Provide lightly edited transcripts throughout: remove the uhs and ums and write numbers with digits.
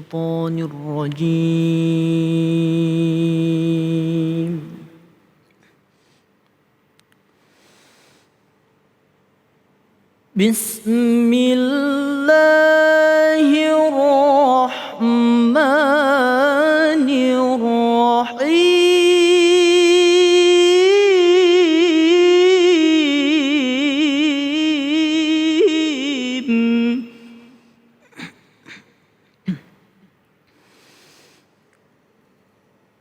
الشيطان الرجيم بسم الله الرحمن الرحيم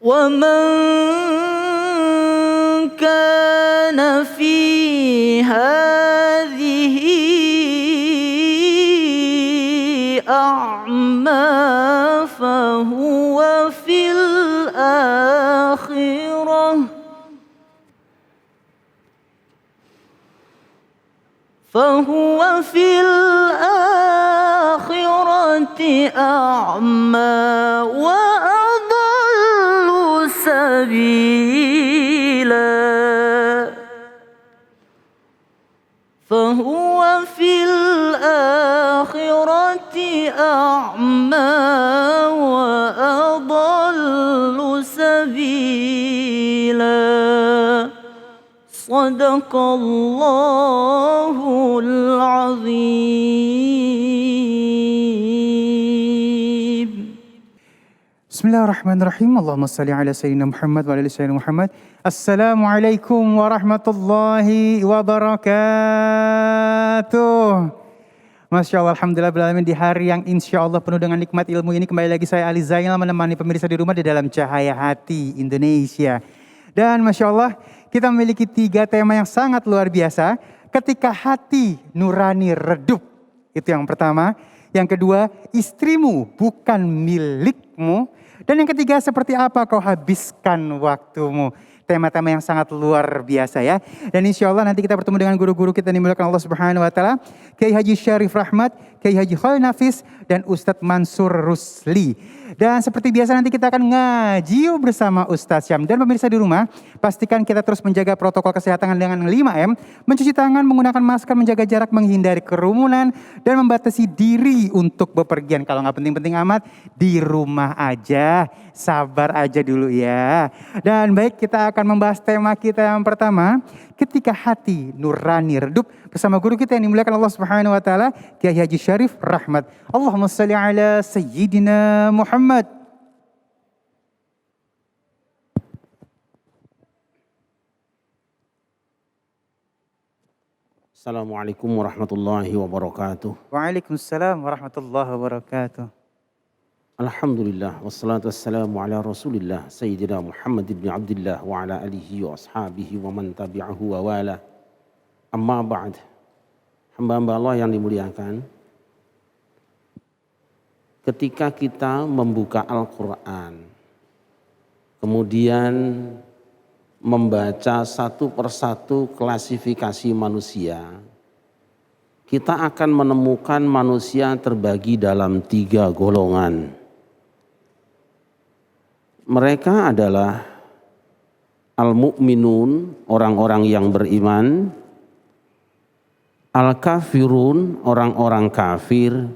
ومن كان في هذه أعمى فهو في الآخرة أعمى وأضل سبيلا فهو في الآخرة أعمى وأضل سبيلا صدق الله العظيم. Bismillahirrahmanirrahim. Allahumma salli ala sayyidina Muhammad wa ala ali sayyidina Muhammad. Assalamualaikum warahmatullahi wabarakatuh. Masya Allah, alhamdulillah beralamin di hari yang insya Allah penuh dengan nikmat ilmu ini. Kembali lagi saya Ali Zainal menemani pemirsa di rumah di dalam Cahaya Hati Indonesia. Dan Masya Allah, kita memiliki 3 tema yang sangat luar biasa. Ketika hati nurani redup, itu yang pertama. Yang kedua, istrimu bukan milikmu. Dan yang ketiga, seperti apa kau habiskan waktumu. Tema-tema yang sangat luar biasa ya. Dan insya Allah nanti kita bertemu dengan guru-guru kita yang dimuliakan Allah Subhanahu Wa Taala, Kiai Haji Syarif Rahmat, Kiai Haji Khalil Nafis, dan Ustadz Mansur Rusli. Dan seperti biasa nanti kita akan ngaji bersama Ustadz Syam. Dan pemirsa di rumah, pastikan kita terus menjaga protokol kesehatan dengan 5M, mencuci tangan, menggunakan masker, menjaga jarak, menghindari kerumunan, dan membatasi diri untuk bepergian. Kalau nggak penting-penting amat, di rumah aja, sabar aja dulu ya. Dan baik, kita akan membahas tema kita yang pertama, ketika hati nurani redup, bersama guru kita yang dimuliakan Allah Subhanahu Wa Taala, Kiai Haji Syarif Rahmat. Allahumma salli ala Sayyidina Muhammad. Assalamualaikum warahmatullahi wabarakatuh. Waalaikumsalam warahmatullahi wabarakatuh. Alhamdulillah wassalatu wassalamu ala Rasulillah Sayyidina Muhammad ibn Abdullah wa ala alihi wa ashabihi wa man tabi'ahu wa wala. Amma ba'd. Hamba-hamba Allah yang dimuliakan, ketika kita membuka Al-Quran, kemudian membaca satu persatu klasifikasi manusia, kita akan menemukan manusia terbagi dalam 3 golongan. Mereka adalah al-mu'minun, orang-orang yang beriman, al-kafirun, orang-orang kafir,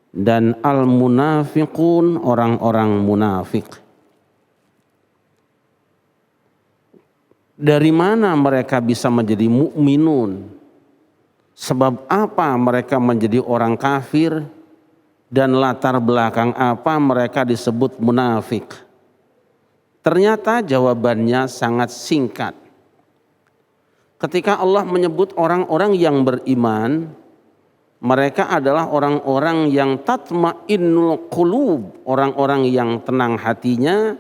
dan al-munafiqun, orang-orang munafik. Dari mana mereka bisa menjadi mukminun? Sebab apa mereka menjadi orang kafir? Dan latar belakang apa mereka disebut munafik? Ternyata jawabannya sangat singkat. Ketika Allah menyebut orang-orang yang beriman, mereka adalah orang-orang yang tatma'innul qulub, orang-orang yang tenang hatinya,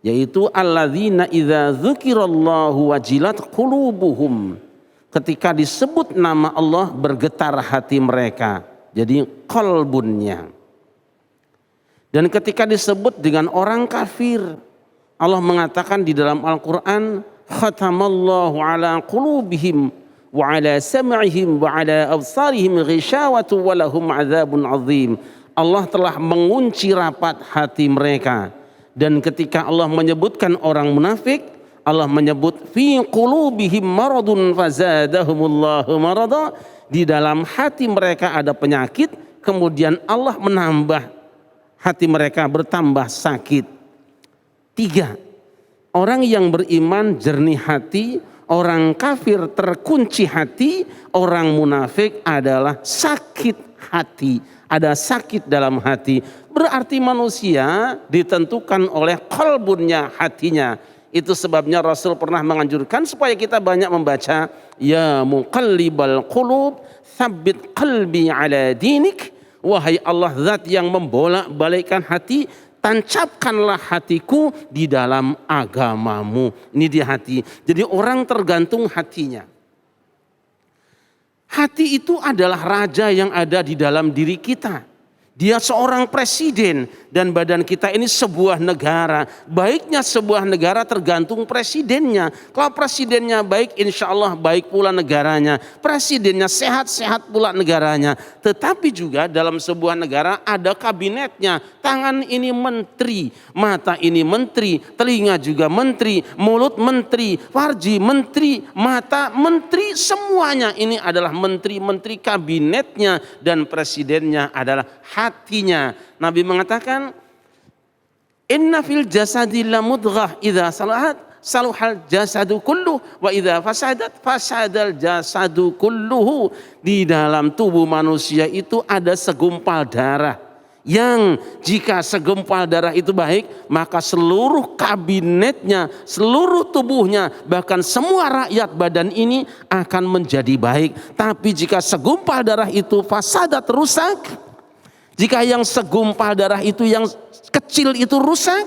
yaitu alladzina idza dzukirallahu wajilat qulubuhum. Ketika disebut nama Allah bergetar hati mereka, jadi qalbunnya. Dan ketika disebut dengan orang kafir, Allah mengatakan di dalam Al-Quran, khatamallahu ala qulubihim wa ala sam'ihim wa ala absarihim ghishawatu wa lahum adzabun azim. Allah telah mengunci rapat hati mereka. Dan ketika Allah menyebutkan orang munafik, Allah menyebut fi qulubihim maradun fazadahumullahu marada. Di dalam hati mereka ada penyakit, kemudian Allah menambah hati mereka bertambah sakit. 3, orang yang beriman jernih hati, orang kafir terkunci hati, orang munafik adalah sakit hati, ada sakit dalam hati. Berarti manusia ditentukan oleh qalbunnya, hatinya. Itu sebabnya Rasul pernah menganjurkan supaya kita banyak membaca ya muqallibal qulub tsabbit qalbi ala dinik. Wahai Allah, zat yang membolak-balikkan hati, tancapkanlah hatiku di dalam agamamu. Ini di hati. Jadi orang tergantung hatinya. Hati itu adalah raja yang ada di dalam diri kita. Dia seorang presiden dan badan kita ini sebuah negara. Baiknya sebuah negara tergantung presidennya. Kalau presidennya baik, insya Allah baik pula negaranya. Presidennya sehat-sehat pula negaranya. Tetapi juga dalam sebuah negara ada kabinetnya. Tangan ini menteri, mata ini menteri, telinga juga menteri, mulut menteri, farji menteri, mata menteri, semuanya ini adalah menteri-menteri kabinetnya dan presidennya adalah hatinya. Nabi mengatakan, inna fil jasadi la mudghah idza salahat saluhal jasadu kulluh wa idza fasadat fasadal jasadu kulluhu. Di dalam tubuh manusia itu ada segumpal darah yang jika segumpal darah itu baik, maka seluruh kabinetnya, seluruh tubuhnya, bahkan semua rakyat badan ini akan menjadi baik. Tapi jika segumpal darah itu fasadat, rusak, jika yang segumpal darah itu yang kecil itu rusak,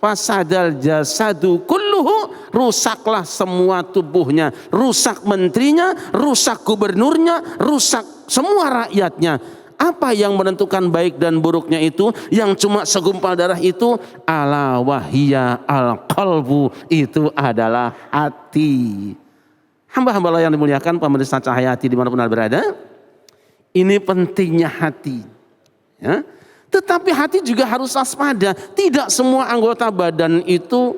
fasadal jasadu kulluhu, rusaklah semua tubuhnya, rusak menterinya, rusak gubernurnya, rusak semua rakyatnya. Apa yang menentukan baik dan buruknya itu? Yang cuma segumpal darah itu, ala wahiyya al qalbu, itu adalah hati. Hamba-hamba Allah yang dimuliakan pemirsa Cahaya Hati dimanapun Anda berada, ini pentingnya hati. Ya. Tetapi hati juga harus waspada. Tidak semua anggota badan itu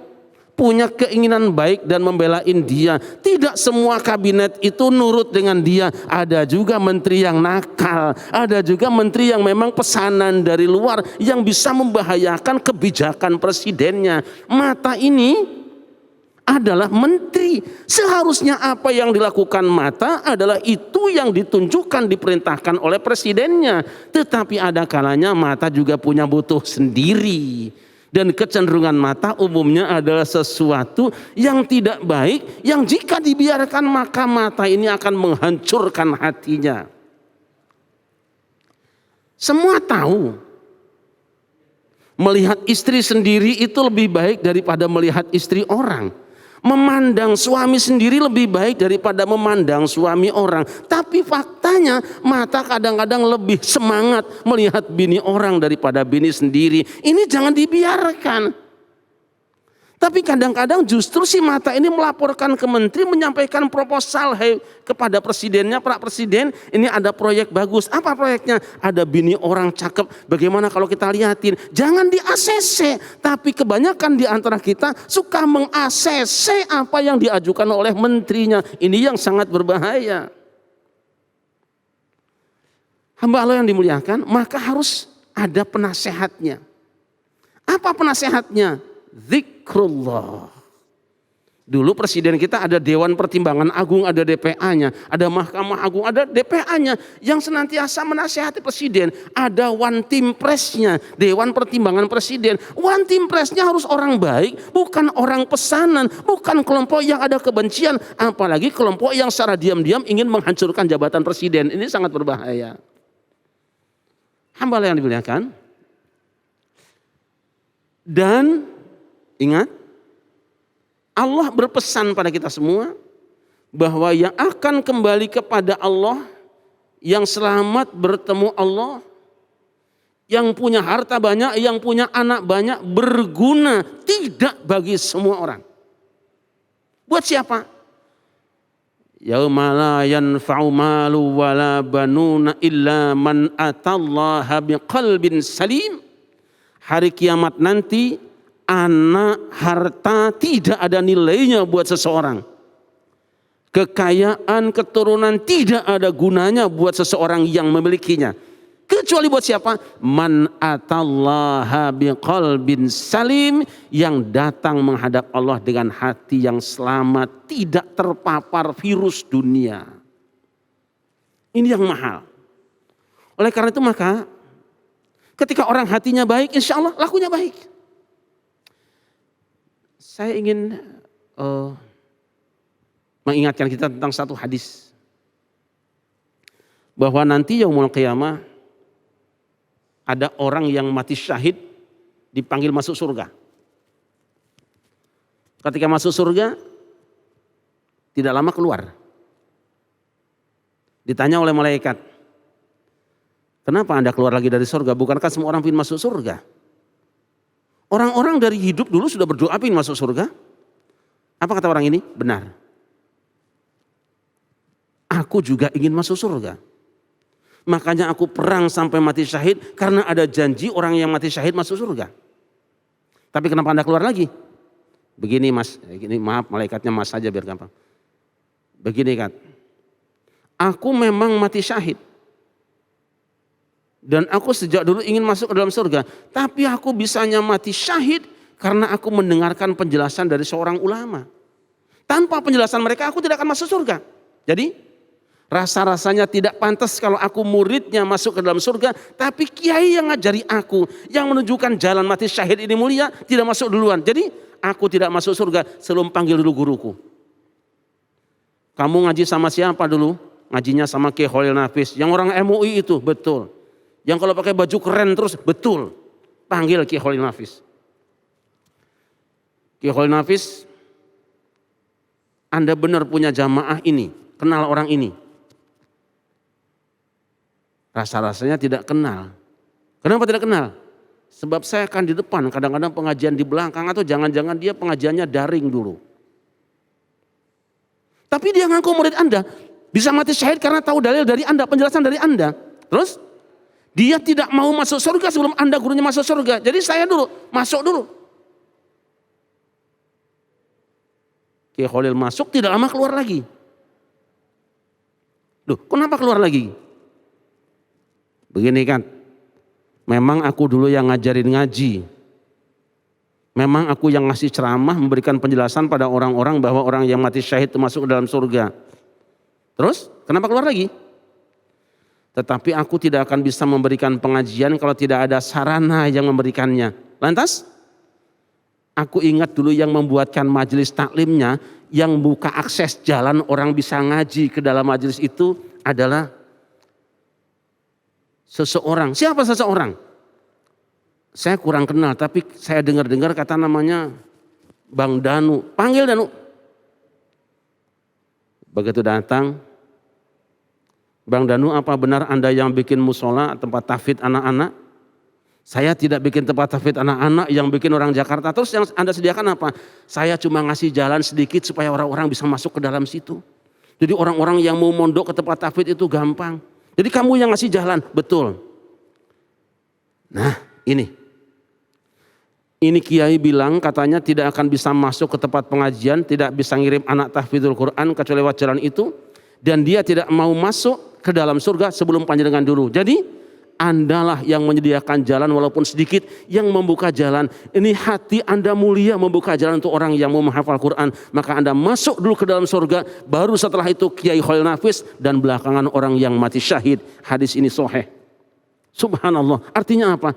punya keinginan baik dan membelain dia. Tidak semua kabinet itu nurut dengan dia. Ada juga menteri yang nakal, ada juga menteri yang memang pesanan dari luar yang bisa membahayakan kebijakan presidennya. Mata ini adalah menteri. Seharusnya apa yang dilakukan mata adalah itu yang ditunjukkan, diperintahkan oleh presidennya. Tetapi ada kalanya mata juga punya butuh sendiri. Dan kecenderungan mata umumnya adalah sesuatu yang tidak baik, yang jika dibiarkan maka mata ini akan menghancurkan hatinya. Semua tahu, melihat istri sendiri itu lebih baik daripada melihat istri orang. Memandang suami sendiri lebih baik daripada memandang suami orang. Tapi faktanya mata kadang-kadang lebih semangat melihat bini orang daripada bini sendiri. Ini jangan dibiarkan. Tapi kadang-kadang justru si mata ini melaporkan ke menteri, menyampaikan proposal kepada presidennya, Pak Presiden, ini ada proyek bagus. Apa proyeknya? Ada bini orang cakep, bagaimana kalau kita lihatin? Jangan di-ACC, tapi kebanyakan di antara kita suka meng-ACC apa yang diajukan oleh menterinya. Ini yang sangat berbahaya. Hamba Allah yang dimuliakan, maka harus ada penasehatnya. Apa penasehatnya? Zikrullah. Dulu presiden kita ada Dewan Pertimbangan Agung, ada DPA-nya, ada Mahkamah Agung, ada DPA-nya yang senantiasa menasihati presiden. Ada One Team Press-nya, Dewan Pertimbangan Presiden. One Team Press-nya harus orang baik, bukan orang pesanan, bukan kelompok yang ada kebencian, apalagi kelompok yang secara diam-diam ingin menghancurkan jabatan presiden. Ini sangat berbahaya. Hamba yang dimuliakan. Dan ingat, Allah berpesan pada kita semua bahwa yang akan kembali kepada Allah, yang selamat bertemu Allah, yang punya harta banyak, yang punya anak banyak, berguna tidak bagi semua orang. Buat siapa? Yauma la yanfa'u malu wala banuna illa man atallaha biqalbin salim. Hari kiamat nanti, anak, harta tidak ada nilainya buat seseorang. Kekayaan, keturunan tidak ada gunanya buat seseorang yang memilikinya. Kecuali buat siapa? Man atallaha biqalbin salim, yang datang menghadap Allah dengan hati yang selamat, tidak terpapar virus dunia. Ini yang mahal. Oleh karena itu maka ketika orang hatinya baik, insya Allah lakunya baik. Saya ingin mengingatkan kita tentang satu hadis. Bahwa nanti yaumul qiyamah ada orang yang mati syahid dipanggil masuk surga. Ketika masuk surga tidak lama keluar. Ditanya oleh malaikat, kenapa Anda keluar lagi dari surga? Bukankah semua orang ingin masuk surga? Orang-orang dari hidup dulu sudah berdoa ingin masuk surga. Apa kata orang ini? Benar. Aku juga ingin masuk surga. Makanya aku perang sampai mati syahid karena ada janji orang yang mati syahid masuk surga. Tapi kenapa Anda keluar lagi? Begini mas, ini maaf malaikatnya mas saja biar gampang. Begini kan, aku memang mati syahid. Dan aku sejak dulu ingin masuk ke dalam surga. Tapi aku bisanya mati syahid karena aku mendengarkan penjelasan dari seorang ulama. Tanpa penjelasan mereka aku tidak akan masuk surga. Jadi rasa-rasanya tidak pantas kalau aku muridnya masuk ke dalam surga. Tapi kiai yang ngajari aku, yang menunjukkan jalan mati syahid ini mulia, tidak masuk duluan. Jadi aku tidak masuk surga sebelum panggil dulu guruku. Kamu ngaji sama siapa dulu? Ngajinya sama Kiai Khalil Nafis. Yang orang MUI itu, betul. Yang kalau pakai baju keren terus, betul. Panggil Kiai Khalil Nafis. Kiai Khalil Nafis, Anda benar punya jamaah ini, kenal orang ini. Rasa-rasanya tidak kenal. Kenapa tidak kenal? Sebab saya akan di depan, kadang-kadang pengajian di belakang, atau jangan-jangan dia pengajiannya daring dulu. Tapi dia ngaku murid Anda, bisa mati syahid karena tahu dalil dari Anda, penjelasan dari Anda. Terus dia tidak mau masuk surga sebelum Anda gurunya masuk surga. Jadi saya dulu, masuk dulu. Kiai Khalil masuk, tidak lama keluar lagi. Loh, kenapa keluar lagi? Begini kan, memang aku dulu yang ngajarin ngaji. Memang aku yang ngasih ceramah, memberikan penjelasan pada orang-orang bahwa orang yang mati syahid itu masuk ke dalam surga. Terus, kenapa keluar lagi? Tetapi aku tidak akan bisa memberikan pengajian kalau tidak ada sarana yang memberikannya. Lantas, aku ingat dulu yang membuatkan majelis taklimnya, yang buka akses jalan orang bisa ngaji ke dalam majelis itu adalah seseorang. Siapa seseorang? Saya kurang kenal, tapi saya dengar-dengar kata namanya Bang Danu. Panggil Danu. Begitu datang, Bang Danu, apa benar Anda yang bikin musola tempat tahfidz anak-anak? Saya tidak bikin tempat tahfidz anak-anak, yang bikin orang Jakarta. Terus yang Anda sediakan apa? Saya cuma ngasih jalan sedikit supaya orang-orang bisa masuk ke dalam situ. Jadi orang-orang yang mau mondok ke tempat tahfidz itu gampang. Jadi kamu yang ngasih jalan, betul. Nah ini kiai bilang katanya tidak akan bisa masuk ke tempat pengajian, tidak bisa ngirim anak tahfidzul Quran kecuali lewat jalan itu. Dan dia tidak mau masuk ke dalam surga sebelum panjenengan dulu. Jadi Andalah yang menyediakan jalan walaupun sedikit, yang membuka jalan. Ini hati Anda mulia membuka jalan untuk orang yang mau menghafal Quran. Maka Anda masuk dulu ke dalam surga, baru setelah itu Kiai Khalil Nafis, dan belakangan orang yang mati syahid. Hadis ini sahih. Subhanallah. Artinya apa?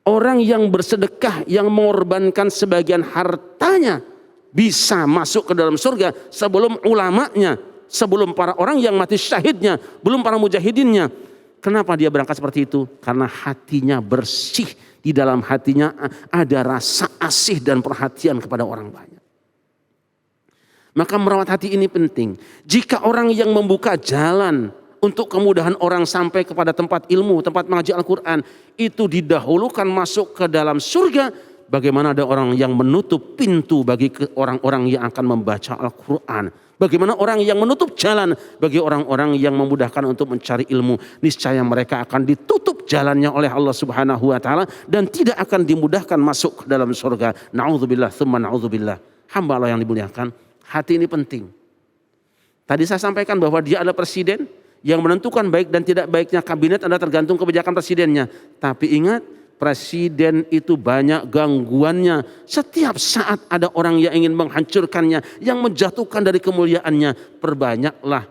Orang yang bersedekah, yang mengorbankan sebagian hartanya, bisa masuk ke dalam surga sebelum ulamanya, sebelum para orang yang mati syahidnya, belum para mujahidinnya. Kenapa dia berangkat seperti itu? Karena hatinya bersih. Di dalam hatinya ada rasa asih dan perhatian kepada orang banyak. Maka merawat hati ini penting. Jika orang yang membuka jalan untuk kemudahan orang sampai kepada tempat ilmu, tempat mengaji Al-Quran, itu didahulukan masuk ke dalam surga, bagaimana ada orang yang menutup pintu bagi orang-orang yang akan membaca Al-Quran? Bagaimana orang yang menutup jalan bagi orang-orang yang memudahkan untuk mencari ilmu? Niscaya mereka akan ditutup jalannya oleh Allah Subhanahu wa taala dan tidak akan dimudahkan masuk ke dalam surga. Na'udzubillah tsumma na'udzubillah. Hamba Allah yang dimuliakan, hati ini penting. Tadi saya sampaikan bahwa dia adalah presiden, Yang menentukan baik dan tidak baiknya kabinet adalah tergantung kebijakan presidennya. Tapi ingat, presiden itu banyak gangguannya. Setiap saat ada orang yang ingin menghancurkannya, yang menjatuhkan dari kemuliaannya. Perbanyaklah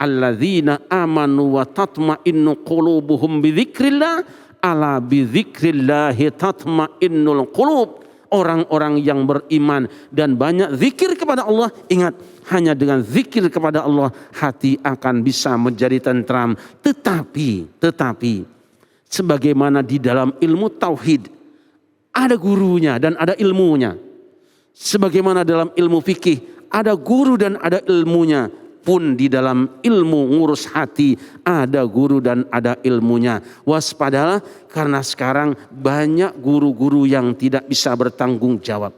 alladzina amanu wa tatma'innu qulubuhum bidzikrillah, ala bidzikrillahi tatma'innul qulub. Orang-orang yang beriman dan banyak zikir kepada Allah. Ingat, hanya dengan zikir kepada Allah hati akan bisa menjadi tentram. Tetapi sebagaimana di dalam ilmu tauhid ada gurunya dan ada ilmunya. Sebagaimana dalam ilmu fikih ada guru dan ada ilmunya, pun di dalam ilmu ngurus hati ada guru dan ada ilmunya. Waspadalah, karena sekarang banyak guru-guru yang tidak bisa bertanggung jawab.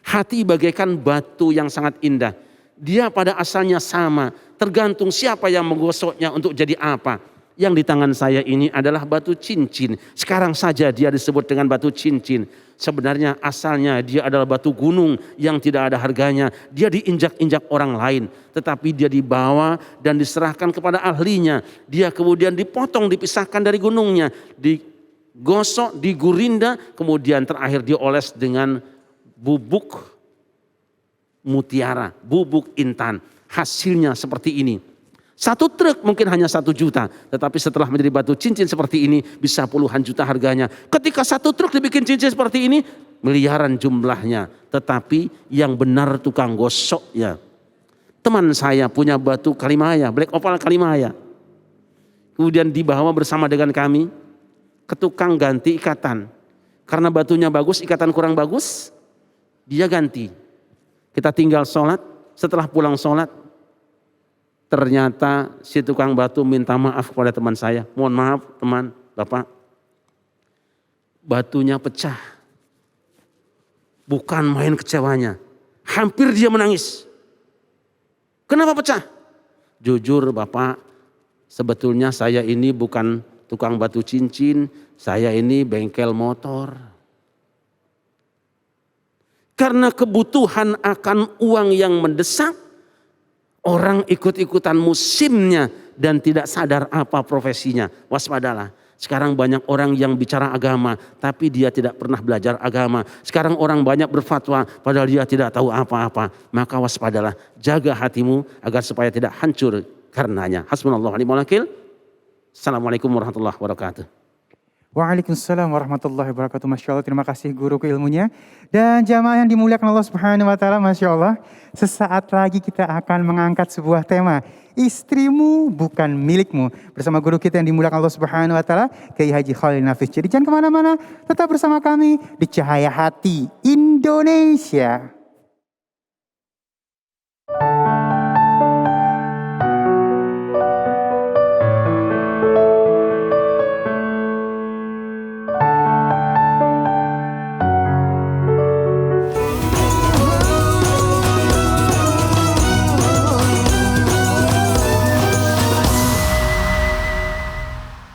Hati bagaikan batu yang sangat indah. Dia pada asalnya sama, tergantung siapa yang menggosoknya untuk jadi apa. Yang di tangan saya ini adalah batu cincin. Sekarang saja dia disebut dengan batu cincin. Sebenarnya asalnya dia adalah batu gunung yang tidak ada harganya. Dia diinjak-injak orang lain. Tetapi dia dibawa dan diserahkan kepada ahlinya. Dia kemudian dipotong, dipisahkan dari gunungnya. Digosok, digurinda. Kemudian terakhir dioles dengan bubuk mutiara, bubuk intan. Hasilnya seperti ini. Satu truk mungkin hanya 1 juta. Tetapi setelah menjadi batu cincin seperti ini bisa puluhan juta harganya. Ketika 1 truk dibikin cincin seperti ini, miliaran jumlahnya. Tetapi yang benar tukang gosoknya. Teman saya punya batu kalimaya, black opal kalimaya. Kemudian dibawa bersama dengan kami ke tukang ganti ikatan. Karena batunya bagus, ikatan kurang bagus, dia ganti. Kita tinggal sholat, setelah pulang sholat, ternyata si tukang batu minta maaf kepada teman saya. Mohon maaf teman, bapak. Batunya pecah. Bukan main kecewanya. Hampir dia menangis. Kenapa pecah? Jujur bapak, sebetulnya saya ini bukan tukang batu cincin. Saya ini bengkel motor. Karena kebutuhan akan uang yang mendesak, orang ikut-ikutan musimnya dan tidak sadar apa profesinya. Waspadalah. Sekarang banyak orang yang bicara agama tapi dia tidak pernah belajar agama. Sekarang orang banyak berfatwa padahal dia tidak tahu apa-apa. Maka waspadalah, jaga hatimu agar supaya tidak hancur karenanya. Hasbunallahu wa ni'mal wakil. Assalamualaikum warahmatullahi wabarakatuh. Waalaikumsalam warahmatullahi wabarakatuh. Masya Allah, terima kasih guru ilmunya. Dan jamaah yang dimuliakan Allah Subhanahu wa Ta'ala, Masya Allah, sesaat lagi kita akan mengangkat sebuah tema, istrimu bukan milikmu, bersama guru kita yang dimuliakan Allah Subhanahu wa Ta'ala, Kiai Haji Khalil Nafis. Jadi jangan kemana-mana, tetap bersama kami di Cahaya Hati Indonesia.